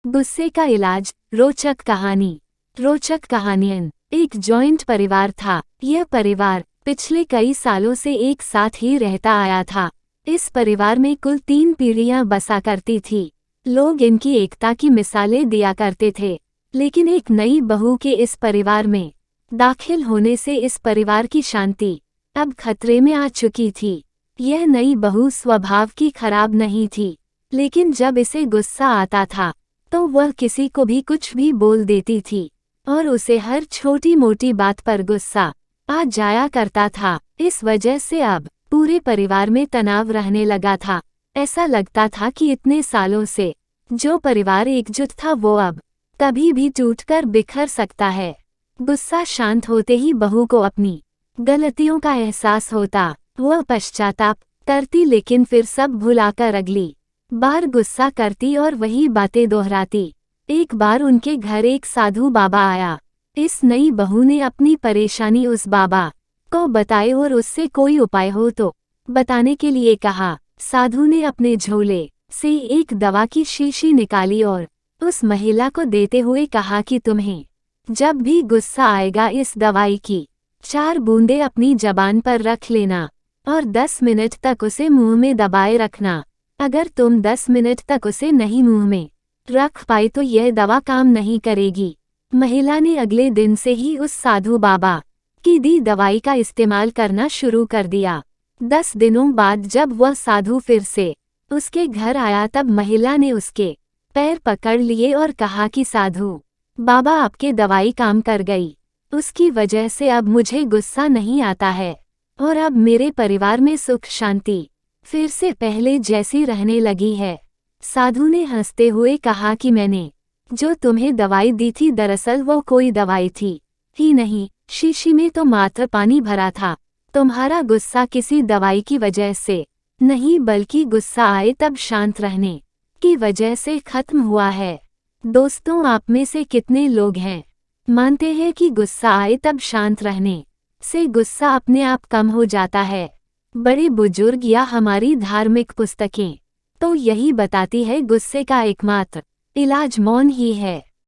गुस्से का इलाज। रोचक कहानी। रोचक कहानियन। एक जॉइंट परिवार था। यह परिवार पिछले कई सालों से एक साथ ही रहता आया था। इस परिवार में कुल 3 पीढ़ियां बसा करती थी। लोग इनकी एकता की मिसालें दिया करते थे। लेकिन एक नई बहू के इस परिवार में दाखिल होने से इस परिवार की शांति अब खतरे में आ चुकी थी। यह नई बहू स्वभाव की खराब नहीं थी, लेकिन जब इसे गुस्सा आता था तो वह किसी को भी कुछ भी बोल देती थी और उसे हर छोटी मोटी बात पर गुस्सा आ जाया करता था। इस वजह से अब पूरे परिवार में तनाव रहने लगा था। ऐसा लगता था कि इतने सालों से जो परिवार एकजुट था वो अब कभी भी टूटकर बिखर सकता है। गुस्सा शांत होते ही बहू को अपनी गलतियों का एहसास होता। वह पश्चाताप करती, लेकिन फिर सब भुलाकर अगली बार गुस्सा करती और वही बातें दोहराती। एक बार उनके घर एक साधु बाबा आया। इस नई बहू ने अपनी परेशानी उस बाबा को बताई और उससे कोई उपाय हो तो बताने के लिए कहा। साधु ने अपने झोले से एक दवा की शीशी निकाली और उस महिला को देते हुए कहा कि तुम्हें जब भी गुस्सा आएगा इस दवाई की 4 बूंदें अपनी जबान पर रख लेना और 10 मिनट तक उसे मुंह में दबाए रखना। अगर तुम 10 मिनट तक उसे नहीं मुंह में रख पाई तो यह दवा काम नहीं करेगी। महिला ने अगले दिन से ही उस साधु बाबा की दी दवाई का इस्तेमाल करना शुरू कर दिया। 10 दिनों बाद जब वह साधु फिर से उसके घर आया तब महिला ने उसके पैर पकड़ लिए और कहा कि साधु बाबा, आपके दवाई काम कर गई। उसकी वजह से अब मुझे गुस्सा नहीं आता है और अब मेरे परिवार में सुख शांति फिर से पहले जैसी रहने लगी है। साधु ने हंसते हुए कहा कि मैंने जो तुम्हें दवाई दी थी दरअसल वो कोई दवाई थी ही नहीं, शीशी में तो मात्र पानी भरा था। तुम्हारा गुस्सा किसी दवाई की वजह से नहीं बल्कि गुस्सा आए तब शांत रहने की वजह से खत्म हुआ है। दोस्तों, आप में से कितने लोग हैं मानते हैं कि गुस्सा आए तब शांत रहने से गुस्सा अपने आप कम हो जाता है? बड़े बुजुर्ग या हमारी धार्मिक पुस्तकें तो यही बताती है गुस्से का एकमात्र इलाज मौन ही है।